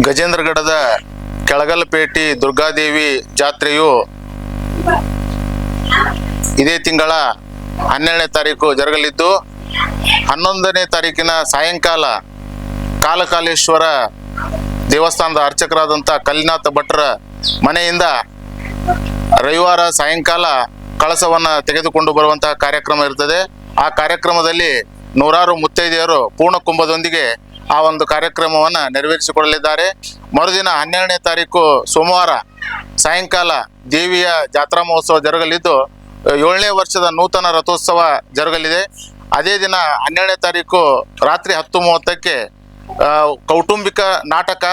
ಗಜೇಂದ್ರಗಡದ ಕೆಳಗಲಪೇಟೆ ದುರ್ಗಾದೇವಿ ಜಾತ್ರೆಯು ಇದೇ ತಿಂಗಳ 12ನೇ ತಾರೀಕು ಜರುಗಲಿದ್ದು 11ನೇ ತಾರೀಕಿನ ಸಾಯಂಕಾಲ ಕಾಲಕಾಲೇಶ್ವರ ದೇವಸ್ಥಾನದ ಅರ್ಚಕರಾದಂಥ ಕಲ್ಲಿನಾಥ ಭಟ್ರ ಮನೆಯಿಂದ ರವಿವಾರ ಸಾಯಂಕಾಲ ಕಳಸವನ್ನು ತೆಗೆದುಕೊಂಡು ಬರುವಂತಹ ಕಾರ್ಯಕ್ರಮ ಇರ್ತದೆ. ಆ ಕಾರ್ಯಕ್ರಮದಲ್ಲಿ ನೂರಾರು ಮುತ್ತೈದೆಯರು ಪೂರ್ಣ ಕುಂಭದೊಂದಿಗೆ ಆ ಒಂದು ಕಾರ್ಯಕ್ರಮವನ್ನು ನೆರವೇರಿಸಿಕೊಳ್ಳಲಿದ್ದಾರೆ. ಮರುದಿನ 12ನೇ ತಾರೀಕು ಸೋಮವಾರ ಸಾಯಂಕಾಲ ದೇವಿಯ ಜಾತ್ರಾ ಮಹೋತ್ಸವ ಜರುಗಲಿದ್ದು 7ನೇ ವರ್ಷದ ನೂತನ ರಥೋತ್ಸವ ಜರುಗಲಿದೆ. ಅದೇ ದಿನ 12ನೇ ತಾರೀಕು ರಾತ್ರಿ 10:30ಕ್ಕೆ ಕೌಟುಂಬಿಕ ನಾಟಕ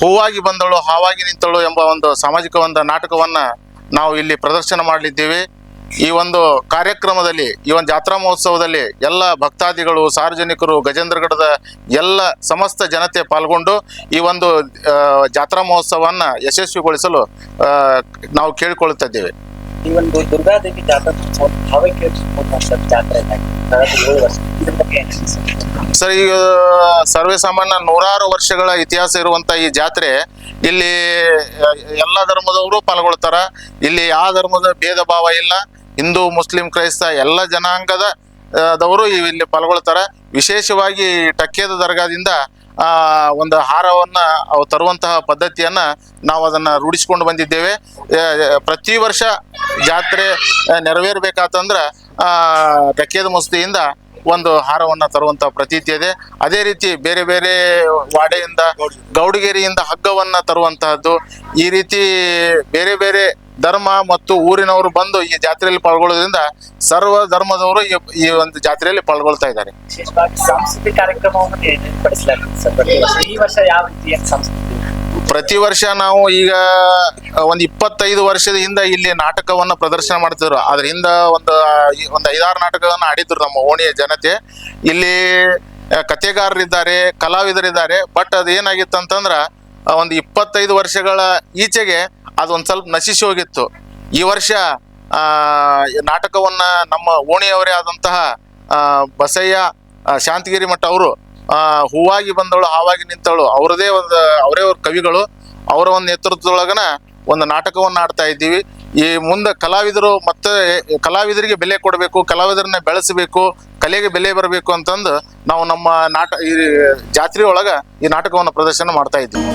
ಹೂವಾಗಿ ಬಂದಳು ಹಾವಾಗಿ ನಿಂತಳು ಎಂಬ ಒಂದು ಸಾಮಾಜಿಕ ಒಂದು ನಾಟಕವನ್ನು ನಾವು ಇಲ್ಲಿ ಪ್ರದರ್ಶನ ಮಾಡಲಿದ್ದೇವೆ. ಈ ಒಂದು ಕಾರ್ಯಕ್ರಮದಲ್ಲಿ, ಈ ಒಂದು ಜಾತ್ರಾ ಮಹೋತ್ಸವದಲ್ಲಿ ಎಲ್ಲ ಭಕ್ತಾದಿಗಳು, ಸಾರ್ವಜನಿಕರು, ಗಜೇಂದ್ರಗಡದ ಎಲ್ಲ ಸಮಸ್ತ ಜನತೆ ಪಾಲ್ಗೊಂಡು ಈ ಒಂದು ಜಾತ್ರಾ ಮಹೋತ್ಸವವನ್ನು ಯಶಸ್ವಿಗೊಳಿಸಲು ನಾವು ಕೇಳಿಕೊಳ್ಳುತ್ತಿದ್ದೇವೆ. ಈ ಒಂದು ದುರ್ಗಾದೇವಿ ಜಾತ್ರಾ ಜಾತ್ರೆ ಸರ್, ಈಗ ಸರ್ವೇ ಸಾಮಾನ್ಯ ನೂರಾರು ವರ್ಷಗಳ ಇತಿಹಾಸ ಇರುವಂತ ಈ ಜಾತ್ರೆ ಇಲ್ಲಿ ಎಲ್ಲ ಧರ್ಮದವರು ಪಾಲ್ಗೊಳ್ತಾರ. ಇಲ್ಲಿ ಯಾವ ಧರ್ಮದ ಭೇದ ಭಾವ ಇಲ್ಲ. ಹಿಂದೂ, ಮುಸ್ಲಿಂ, ಕ್ರೈಸ್ತ ಎಲ್ಲ ಜನಾಂಗದವರು ಇಲ್ಲಿ ಪಾಲ್ಗೊಳ್ತಾರ. ವಿಶೇಷವಾಗಿ ಟಕ್ಕೇದ ದರ್ಗಾದಿಂದ ಒಂದು ಹಾರವನ್ನ ಅವು ತರುವಂತಹ ಪದ್ಧತಿಯನ್ನ ನಾವು ಅದನ್ನ ರೂಢಿಸಿಕೊಂಡು ಬಂದಿದ್ದೇವೆ. ಪ್ರತಿ ವರ್ಷ ಜಾತ್ರೆ ನೆರವೇರ್ಬೇಕಾತಂದ್ರ ಟಕ್ಕೇದ ಮಸೂದಿಯಿಂದ ಒಂದು ಹಾರವನ್ನ ತರುವಂತಹ ಪ್ರತೀತಿ ಇದೆ. ಅದೇ ರೀತಿ ಬೇರೆ ಬೇರೆ ವಾಡೆಯಿಂದ, ಗೌಡಗೇರಿಯಿಂದ ಹಗ್ಗವನ್ನ ತರುವಂತಹದ್ದು, ಈ ರೀತಿ ಬೇರೆ ಬೇರೆ ಧರ್ಮ ಮತ್ತು ಊರಿನವರು ಬಂದು ಈ ಜಾತ್ರೆಯಲ್ಲಿ ಪಾಲ್ಗೊಳ್ಳೋದ್ರಿಂದ ಸರ್ವ ಧರ್ಮದವರು ಈ ಒಂದು ಜಾತ್ರೆಯಲ್ಲಿ ಪಾಲ್ಗೊಳ್ತಾ ಇದ್ದಾರೆ. ಸಾಂಸ್ಕೃತಿಕ ಕಾರ್ಯಕ್ರಮವನ್ನು ಏರ್ಪಡಿಸಲಾಗಿದೆ. ಈ ವರ್ಷ ಯಾವ ರೀತಿಯ ಸಂಸ್ಕೃತಿ? ಪ್ರತಿ ವರ್ಷ ನಾವು ಈಗ ಒಂದು 25 ವರ್ಷದ ಹಿಂದೆ ಇಲ್ಲಿ ನಾಟಕವನ್ನು ಪ್ರದರ್ಶನ ಮಾಡ್ತಿದ್ರು. ಅದ್ರ ಹಿಂದ ಒಂದು 5-6 ನಾಟಕವನ್ನು ಆಡಿದ್ರು ನಮ್ಮ ಓಣಿಯ ಜನತೆ. ಇಲ್ಲಿ ಕಥೆಗಾರರಿದ್ದಾರೆ, ಕಲಾವಿದರಿದ್ದಾರೆ. ಬಟ್ ಅದು ಏನಾಗಿತ್ತು ಅಂತಂದ್ರ ಒಂದು 25 ವರ್ಷಗಳ ಈಚೆಗೆ ಅದೊಂದು ಸ್ವಲ್ಪ ನಶಿಸಿ ಹೋಗಿತ್ತು. ಈ ವರ್ಷ ನಾಟಕವನ್ನ ನಮ್ಮ ಓಣಿಯವರೇ ಆದಂತಹ ಬಸಯ್ಯ ಶಾಂತಗಿರಿ ಮಠ ಅವರು ಹೂವಾಗಿ ಬಂದಳು ಹಾವಾಗಿ ನಿಂತಳು ಅವರದೇ ಅವರೇ ಕವಿಗಳು, ಅವರ ಒಂದು ನೇತೃತ್ವದೊಳಗನ ಒಂದು ನಾಟಕವನ್ನು ಆಡ್ತಾ ಇದ್ದೀವಿ. ಈ ಮುಂದೆ ಕಲಾವಿದರು ಮತ್ತೆ ಕಲಾವಿದರಿಗೆ ಬೆಲೆ ಕೊಡಬೇಕು, ಕಲಾವಿದರನ್ನ ಬೆಳೆಸಬೇಕು, ಕಲೆಗೆ ಬೆಲೆ ಬರಬೇಕು ಅಂತಂದು ನಾವು ನಮ್ಮ ಈ ಜಾತ್ರೆಯೊಳಗ ಈ ನಾಟಕವನ್ನು ಪ್ರದರ್ಶನ ಮಾಡ್ತಾ ಇದ್ದೀವಿ.